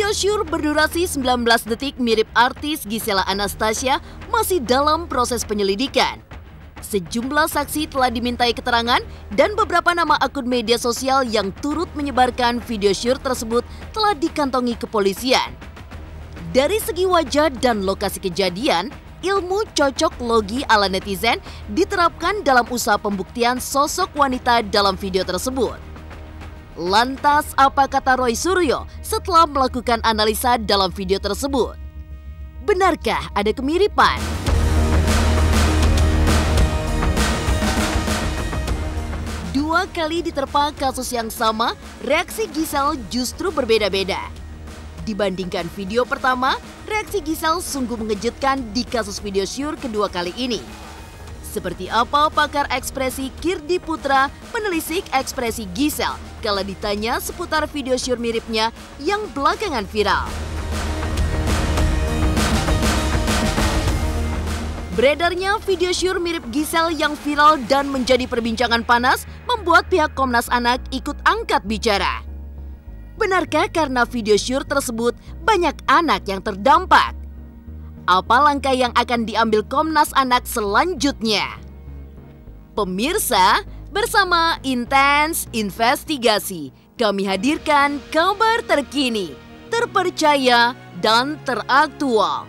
Video syur berdurasi 19 detik mirip artis Gisela Anastasia masih dalam proses penyelidikan. Sejumlah saksi telah dimintai keterangan dan beberapa nama akun media sosial yang turut menyebarkan video syur tersebut telah dikantongi kepolisian. Dari segi wajah dan lokasi kejadian, ilmu cocok logi ala netizen diterapkan dalam usaha pembuktian sosok wanita dalam video tersebut. Lantas, apa kata Roy Suryo setelah melakukan analisa dalam video tersebut? Benarkah ada kemiripan? Dua kali diterpa kasus yang sama, reaksi Gisel justru berbeda-beda. Dibandingkan video pertama, reaksi Gisel sungguh mengejutkan di kasus video syur kedua kali ini. Seperti apa pakar ekspresi Kirdi Putra menelisik ekspresi Gisel kala ditanya seputar video syur miripnya yang belakangan viral. Beredarnya video syur mirip Gisel yang viral dan menjadi perbincangan panas membuat pihak Komnas Anak ikut angkat bicara. Benarkah karena video syur tersebut banyak anak yang terdampak? Apa langkah yang akan diambil Komnas Anak selanjutnya? Pemirsa, bersama Intens Investigasi, kami hadirkan kabar terkini, terpercaya, dan teraktual.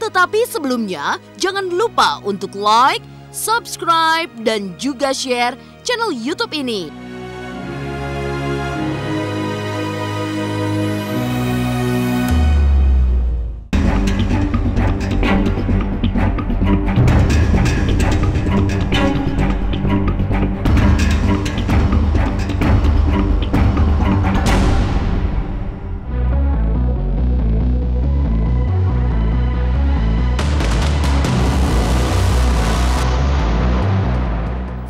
Tetapi sebelumnya, jangan lupa untuk like, subscribe, dan juga share channel YouTube ini.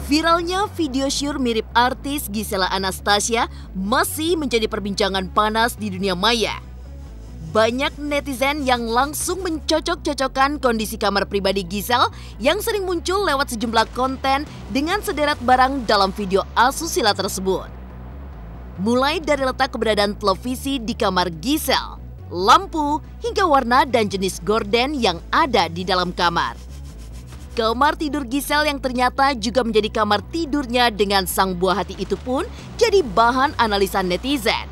Viralnya video syur mirip artis Gisela Anastasia masih menjadi perbincangan panas di dunia maya. Banyak netizen yang langsung mencocok-cocokkan kondisi kamar pribadi Gisel yang sering muncul lewat sejumlah konten dengan sederet barang dalam video asusila tersebut. Mulai dari letak keberadaan televisi di kamar Gisel, lampu, hingga warna dan jenis gorden yang ada di dalam kamar. Kamar tidur Gisel yang ternyata juga menjadi kamar tidurnya dengan sang buah hati itu pun jadi bahan analisa netizen.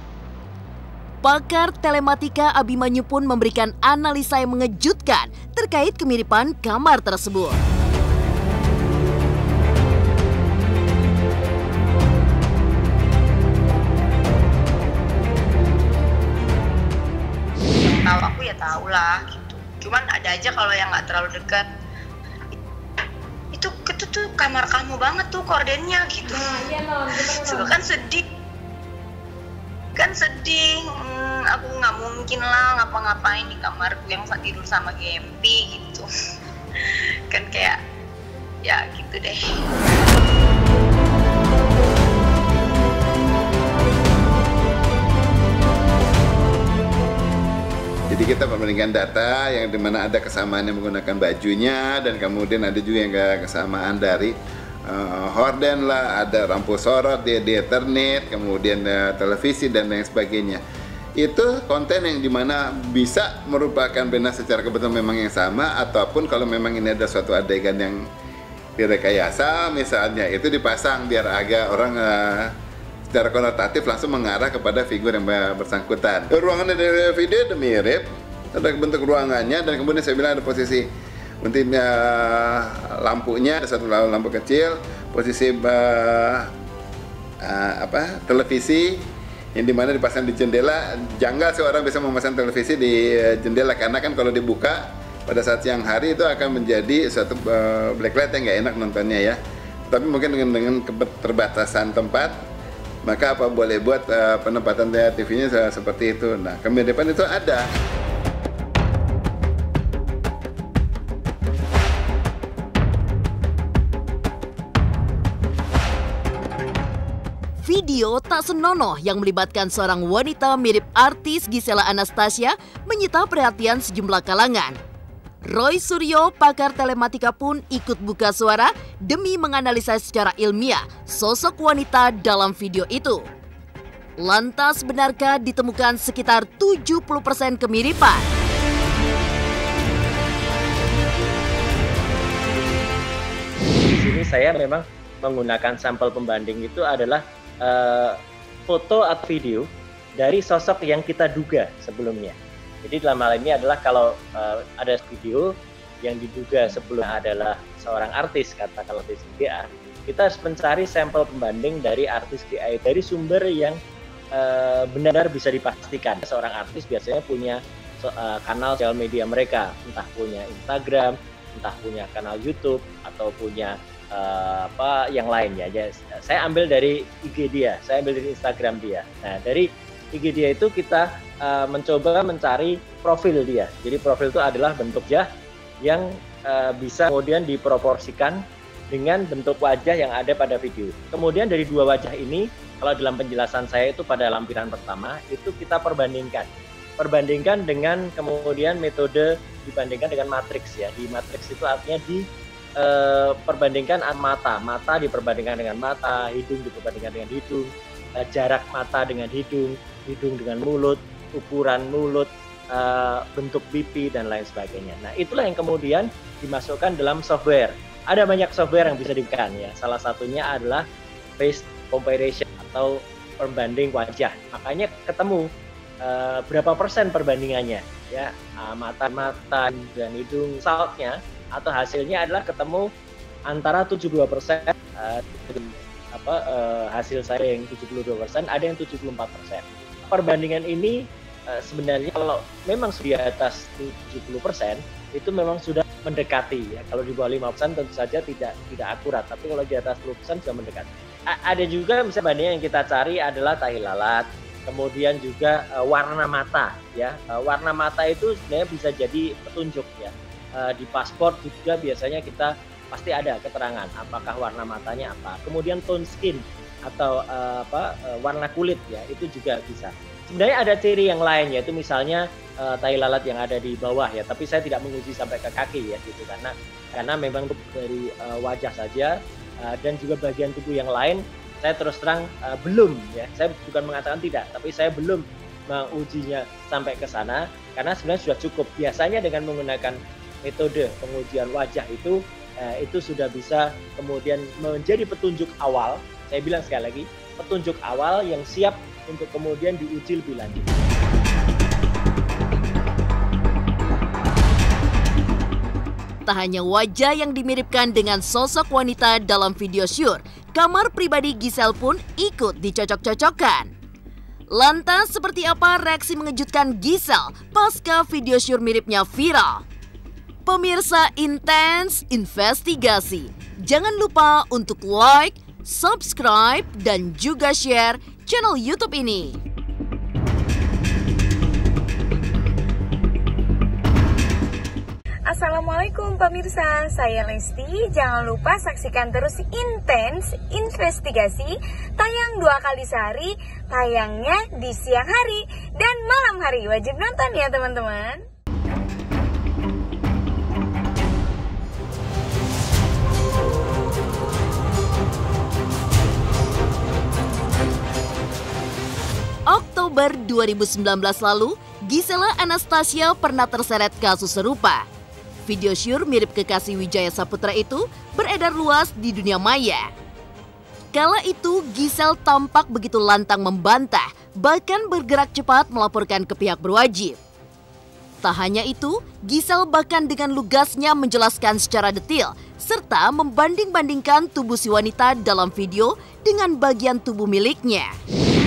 Pakar telematika Abimanyu pun memberikan analisa yang mengejutkan terkait kemiripan kamar tersebut. Tahu aku ya tahu lah gitu. Cuman ada aja kalau yang nggak terlalu dekat. Itu tuh kamar kamu banget tuh kordennya gitu. Iya non, Suka kan sedih. Aku nggak mungkin lah ngapa-ngapain di kamarku yang tidur sama Gempi gitu. Kan kayak ya gitu deh. Jadi kita membandingkan data yang dimana ada kesamaan yang menggunakan bajunya dan kemudian ada juga yang kesamaan dari horden lah, ada lampu sorot di Ethernet, kemudian televisi dan lain sebagainya. Itu konten yang dimana bisa merupakan benar secara kebetulan memang yang sama, ataupun kalau memang ini ada suatu adegan yang direkayasa misalnya, itu dipasang biar agak orang secara konotatif langsung mengarah kepada figur yang bersangkutan. Ruangan dari video itu mirip, ada bentuk ruangannya dan kemudian saya bilang ada posisi mungkin lampunya, ada satu lampu kecil, posisi televisi yang dimana dipasang di jendela. Janggal seorang bisa memasang televisi di jendela karena kan kalau dibuka pada saat siang hari itu akan menjadi suatu blacklight yang nggak enak nontonnya ya. Tapi mungkin dengan keterbatasan tempat, maka apa boleh buat penempatan TV-nya seperti itu. Nah, kemiripan itu ada. Video tak senonoh yang melibatkan seorang wanita mirip artis Gisela Anastasia menyita perhatian sejumlah kalangan. Roy Suryo, pakar telematika pun ikut buka suara demi menganalisa secara ilmiah sosok wanita dalam video itu. Lantas benarkah ditemukan sekitar 70% kemiripan? Di sini saya memang menggunakan sampel pembanding itu adalah foto atau video dari sosok yang kita duga sebelumnya. Jadi dalam hal ini adalah kalau ada video yang diduga sebelumnya adalah seorang artis, katakanlah artis GA, kita harus mencari sampel pembanding dari artis GA, dari sumber yang benar-benar bisa dipastikan. Seorang artis biasanya punya kanal sosial media mereka, entah punya Instagram, entah punya kanal YouTube, atau punya yang lainnya. Saya ambil dari IG dia, saya ambil dari Instagram dia. Nah, dari IG dia itu kita mencoba mencari profil dia. Jadi profil itu adalah bentuk wajah yang bisa kemudian diproporsikan dengan bentuk wajah yang ada pada video. Kemudian dari dua wajah ini, kalau dalam penjelasan saya itu pada lampiran pertama, itu kita perbandingkan. Perbandingkan dengan kemudian metode dibandingkan dengan matriks ya. Di matriks itu artinya perbandingkan mata diperbandingkan dengan mata, hidung diperbandingkan dengan hidung, jarak mata dengan hidung dengan mulut, ukuran mulut, bentuk pipi dan lain sebagainya. Nah, itulah yang kemudian dimasukkan dalam software. Ada banyak software yang bisa digunakan ya. Salah satunya adalah face comparison atau perbanding wajah. Makanya ketemu berapa persen perbandingannya ya, mata dan hidung, saltnya atau hasilnya adalah ketemu antara 72%, hasil saya yang 72%, ada yang 74%. Perbandingan ini sebenarnya kalau memang sudah di atas 70% itu memang sudah mendekati ya. Kalau di bawah 5% tentu saja tidak akurat, tapi kalau di atas 10% sudah mendekati. Ada juga misalnya bandingan yang kita cari adalah tahi lalat, kemudian juga warna mata ya. Warna mata itu sebenarnya bisa jadi petunjuk ya. Di paspor juga biasanya kita pasti ada keterangan apakah warna matanya apa. Kemudian tone skin atau warna kulit ya, itu juga bisa. Sebenarnya ada ciri yang lain, yaitu misalnya tahi lalat yang ada di bawah ya, tapi saya tidak menguji sampai ke kaki ya gitu, karena memang dari wajah saja dan juga bagian tubuh yang lain saya terus terang belum ya, saya bukan mengatakan tidak, tapi saya belum mengujinya sampai ke sana karena sebenarnya sudah cukup. Biasanya dengan menggunakan metode pengujian wajah itu sudah bisa kemudian menjadi petunjuk awal. Saya bilang sekali lagi, petunjuk awal yang siap untuk kemudian diuji lebih lanjut. Tak hanya wajah yang dimiripkan dengan sosok wanita dalam video syur, kamar pribadi Giselle pun ikut dicocok-cocokkan. Lantas seperti apa reaksi mengejutkan Giselle pasca video syur miripnya viral? Pemirsa Intens Investigasi, jangan lupa untuk like, subscribe, dan juga share channel YouTube ini. Assalamualaikum pemirsa, saya Lesti. Jangan lupa saksikan terus Intens Investigasi, tayang 2 kali sehari, tayangnya di siang hari dan malam hari. Wajib nonton ya teman-teman. Oktober 2019 lalu, Gisela Anastasia pernah terseret kasus serupa. Video syur mirip kekasih Wijaya Saputra itu beredar luas di dunia maya. Kala itu, Giselle tampak begitu lantang membantah, bahkan bergerak cepat melaporkan ke pihak berwajib. Tak hanya itu, Giselle bahkan dengan lugasnya menjelaskan secara detail, serta membanding-bandingkan tubuh si wanita dalam video dengan bagian tubuh miliknya.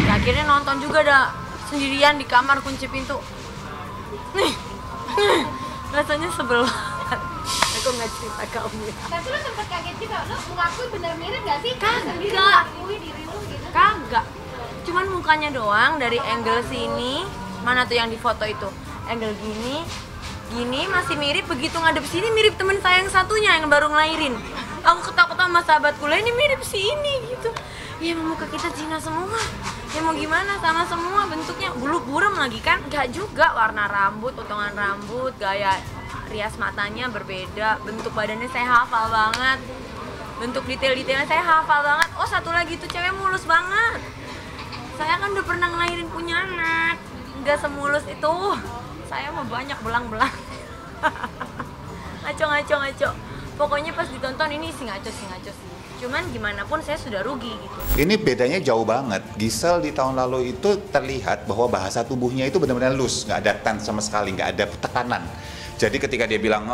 Akhirnya nonton juga dah sendirian di kamar kunci pintu. Rasanya sebel banget. Aku nggak cerita ke Om. Tapi lo sempet kaget juga, lo mengakui bener mirip gak sih? Kagak. Mengakui diri lo gitu? Kagak. Cuman mukanya doang dari angle sini. Mana tuh yang di foto itu? Angle gini masih mirip, begitu ngadep sini mirip temen saya yang satunya yang baru ngelahirin. Aku ketakutan sama sahabatku lah, ini mirip si ini gitu. Ya muka kita Cina semua. Ya mau gimana, sama semua bentuknya, bulu buram lagi kan? Enggak juga, warna rambut, potongan rambut, gaya rias matanya berbeda, bentuk badannya saya hafal banget. Bentuk detail-detailnya saya hafal banget. Oh, satu lagi tuh cewek mulus banget. Saya kan udah pernah ngelahirin punya anak, nggak semulus itu. Saya mah banyak belang-belang. Ngaco. Pokoknya pas ditonton ini sih ngaco sih. Cuman gimana pun saya sudah rugi gitu. Ini bedanya jauh banget. Gisel di tahun lalu itu terlihat bahwa bahasa tubuhnya itu benar-benar loose, nggak ada tense sama sekali, nggak ada tekanan. Jadi ketika dia bilang,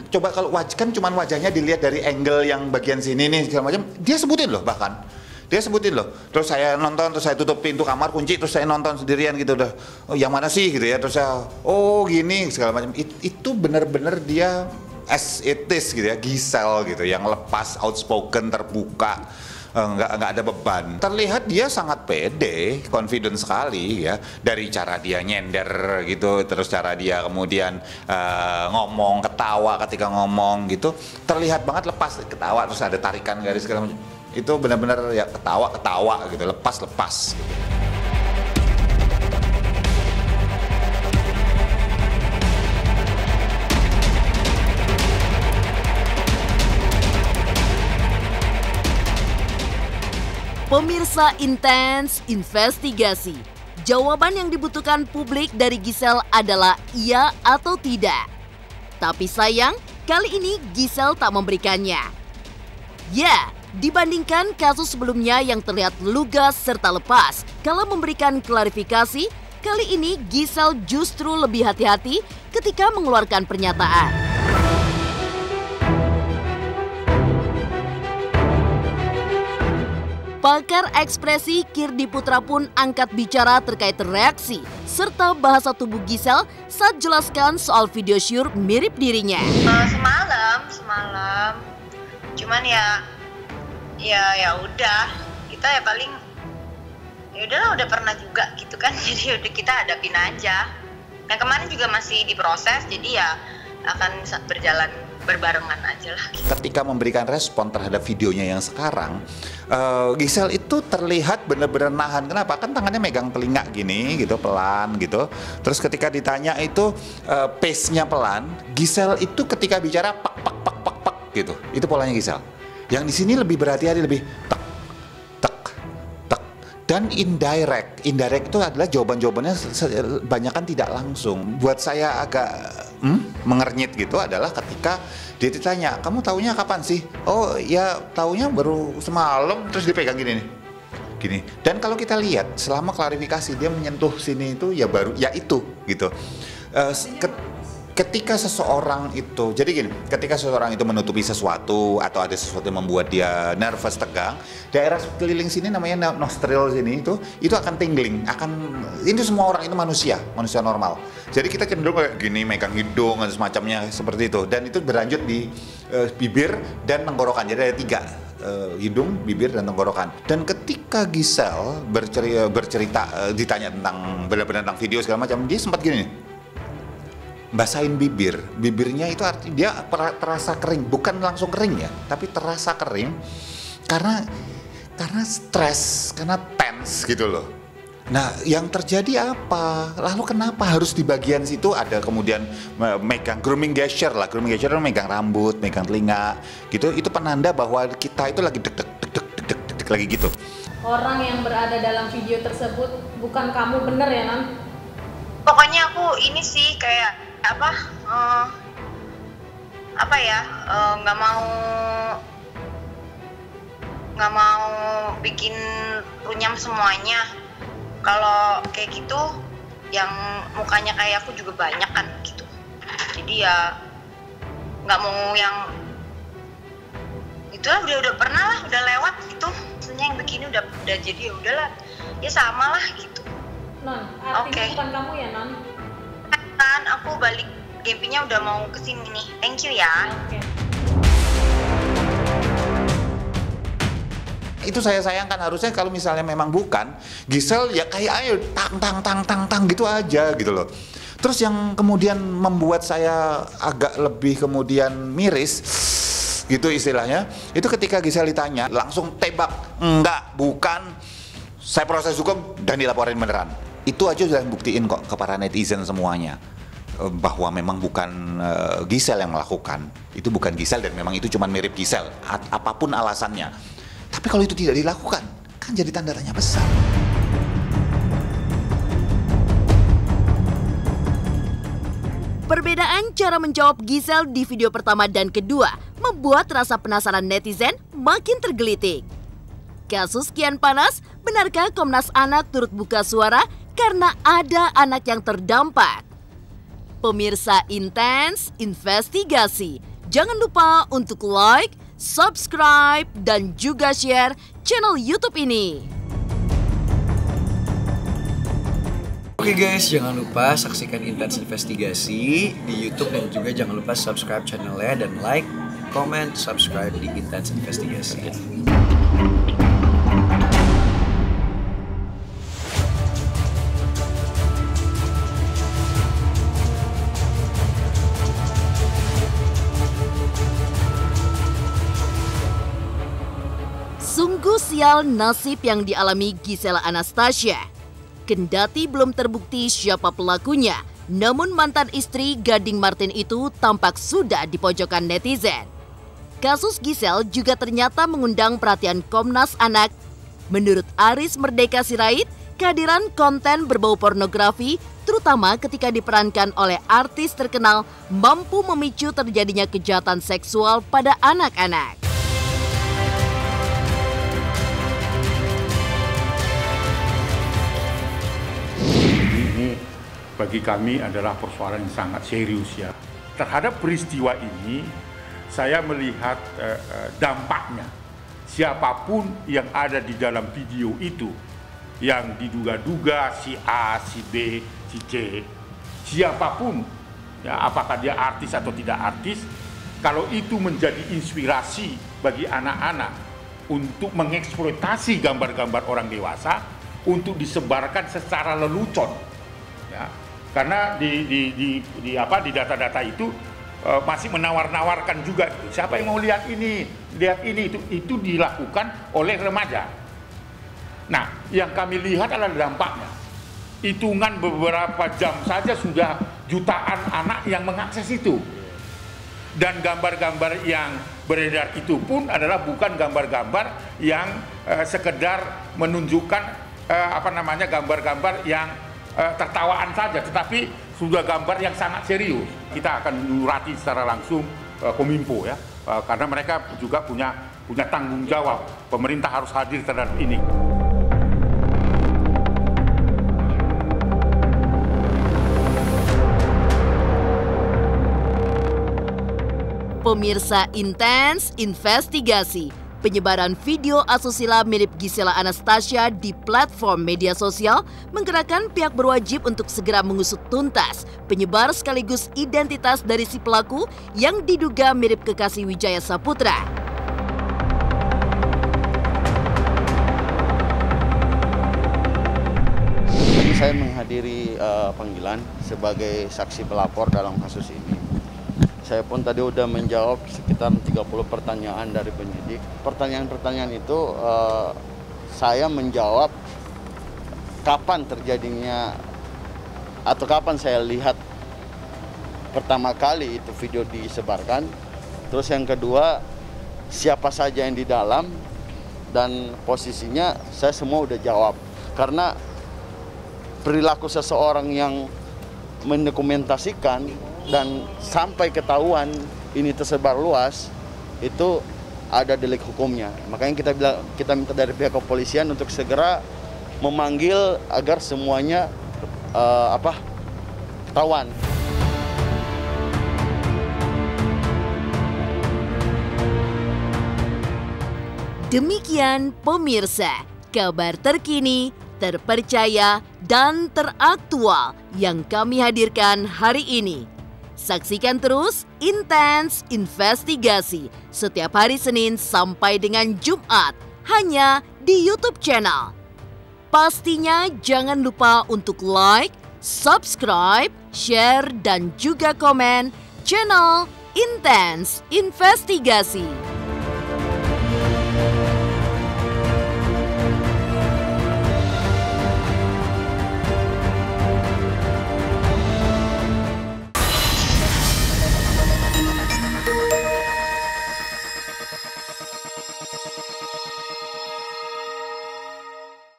coba kalau kan cuman wajahnya dilihat dari angle yang bagian sini nih segala macam, dia sebutin loh bahkan. Dia sebutin loh. Terus saya nonton, terus saya tutup pintu kamar, kunci, terus saya nonton sendirian gitu udah. Oh, yang mana sih gitu ya? Terus saya, oh gini segala macam. Itu benar-benar dia as it is gitu ya, Gisel gitu, yang lepas, outspoken, terbuka, nggak ada beban. Terlihat dia sangat pede, confident sekali ya, dari cara dia nyender gitu, terus cara dia kemudian ngomong, ketawa ketika ngomong gitu, terlihat banget lepas, ketawa terus ada tarikan garis segala macam. Itu benar-benar ya ketawa gitu, lepas gitu. Pemirsa Intens Investigasi, jawaban yang dibutuhkan publik dari Gisel adalah iya atau tidak. Tapi sayang, kali ini Gisel tak memberikannya. Ya, dibandingkan kasus sebelumnya yang terlihat lugas serta lepas, kalau memberikan klarifikasi, kali ini Gisel justru lebih hati-hati ketika mengeluarkan pernyataan. Pakar ekspresi Kirdi Putra pun angkat bicara terkait reaksi serta bahasa tubuh Gisel saat jelaskan soal video syur mirip dirinya. Semalam. Cuman ya udah, kita ya paling ya udahlah, udah pernah juga gitu kan. Jadi udah kita hadapin aja. Nah, kemarin juga masih diproses, jadi ya akan berjalan berbarengan aja lah. Ketika memberikan respon terhadap videonya yang sekarang, Gisel itu terlihat benar-benar nahan. Kenapa? Kan tangannya megang telinga gini gitu, pelan gitu. Terus ketika ditanya itu pace-nya pelan. Gisel itu ketika bicara pak gitu. Itu polanya Gisel. Yang di sini lebih berhati-hati, lebih tak. Dan indirect itu adalah jawabannya banyakan tidak langsung. Buat saya agak mengernyit gitu adalah ketika dia ditanya, kamu taunya kapan sih? Oh ya taunya baru semalam, terus dipegang gini nih. Gini. Dan kalau kita lihat selama klarifikasi dia menyentuh sini itu ya baru ya itu gitu. Ketika seseorang itu, jadi gini, ketika seseorang itu menutupi sesuatu atau ada sesuatu yang membuat dia nervous, tegang, daerah keliling sini namanya nostril sini itu akan tingling, ini semua orang itu manusia normal. Jadi kita cenderung kayak gini, megang hidung dan semacamnya seperti itu, dan itu berlanjut di bibir dan tenggorokan. Jadi ada 3. Hidung, bibir, dan tenggorokan. Dan ketika Gisel bercerita ditanya tentang video segala macam, dia sempat gini nih, basahin bibirnya itu artinya dia terasa kering, bukan langsung kering ya, tapi terasa kering karena stres, karena tense gitu loh. Nah, yang terjadi apa? Lalu kenapa harus di bagian situ ada kemudian megang grooming gesture lah, megang rambut, megang telinga gitu, itu penanda bahwa kita itu lagi deg lagi gitu. Orang yang berada dalam video tersebut bukan kamu, bener ya Non? Pokoknya aku ini sih kayak nggak mau bikin runyam semuanya. Kalau kayak gitu yang mukanya kayak aku juga banyak kan gitu, jadi ya nggak mau yang itulah, udah pernah lah, udah lewat gitu. Maksudnya yang begini udah jadi ya udahlah, ya sama lah gitu. Non, artinya bukan kamu ya Non? Kan aku balik Gempinya udah mau kesini nih. Thank you ya. Okay. Itu saya sayangkan, harusnya kalau misalnya memang bukan Gisel ya kayak ayo tang gitu aja gitu loh. Terus yang kemudian membuat saya agak lebih kemudian miris gitu istilahnya, itu ketika Gisel ditanya langsung tebak, enggak, bukan, saya proses hukum dan dilaporin beneran. Itu aja sudah buktiin kok ke para netizen semuanya bahwa memang bukan Gisel yang melakukan, itu bukan Gisel dan memang itu cuma mirip Gisel, apapun alasannya. Tapi kalau itu tidak dilakukan, kan jadi tanda tanya besar. Perbedaan cara menjawab Giselle di video pertama dan kedua membuat rasa penasaran netizen makin tergelitik. Kasus kian panas, benarkah Komnas Anak turut buka suara karena ada anak yang terdampak? Pemirsa Intens Investigasi, jangan lupa untuk like, subscribe, dan juga share channel YouTube ini. Oke guys, jangan lupa saksikan Intens Investigasi di YouTube dan juga jangan lupa subscribe channelnya dan like, comment, subscribe di Intens Investigasi. Sungguh sial nasib yang dialami Giselle Anastasia. Kendati belum terbukti siapa pelakunya, namun mantan istri Gading Martin itu tampak sudah di pojokan netizen. Kasus Giselle juga ternyata mengundang perhatian Komnas Anak. Menurut Aris Merdeka Sirait, kehadiran konten berbau pornografi, terutama ketika diperankan oleh artis terkenal, mampu memicu terjadinya kejahatan seksual pada anak-anak. Bagi kami adalah persoalan yang sangat serius ya. Terhadap peristiwa ini, saya melihat dampaknya. Siapapun yang ada di dalam video itu, yang diduga-duga si A, si B, si C, siapapun, ya, apakah dia artis atau tidak artis, kalau itu menjadi inspirasi bagi anak-anak untuk mengeksploitasi gambar-gambar orang dewasa untuk disebarkan secara lelucon, ya. Karena di data-data itu masih menawar-nawarkan juga siapa yang mau lihat ini itu dilakukan oleh remaja. Nah, yang kami lihat adalah dampaknya. Hitungan beberapa jam saja sudah jutaan anak yang mengakses itu. Dan gambar-gambar yang beredar itu pun adalah bukan gambar-gambar yang sekedar menunjukkan gambar-gambar yang tertawaan saja, tetapi sudah gambar yang sangat serius. Kita akan menyurati secara langsung Kominfo ya, karena mereka juga punya tanggung jawab. Pemerintah harus hadir terhadap ini. Pemirsa Intens Investigasi, penyebaran video asusila mirip Giselle Anastasia di platform media sosial menggerakkan pihak berwajib untuk segera mengusut tuntas penyebar sekaligus identitas dari si pelaku yang diduga mirip kekasih Wijaya Saputra. Tadi saya menghadiri panggilan sebagai saksi pelapor dalam kasus ini. Saya pun tadi udah menjawab sekitar 30 pertanyaan dari penyidik. Pertanyaan-pertanyaan itu saya menjawab kapan terjadinya atau kapan saya lihat pertama kali itu video disebarkan. Terus yang kedua, siapa saja yang di dalam dan posisinya saya semua udah jawab. Karena perilaku seseorang yang mendokumentasikan dan sampai ketahuan ini tersebar luas, itu ada delik hukumnya. Makanya kita minta dari pihak kepolisian untuk segera memanggil agar semuanya ketahuan. Demikian pemirsa, kabar terkini, terpercaya, dan teraktual yang kami hadirkan hari ini. Saksikan terus Intens Investigasi setiap hari Senin sampai dengan Jumat hanya di YouTube channel. Pastinya jangan lupa untuk like, subscribe, share, dan juga komen channel Intens Investigasi.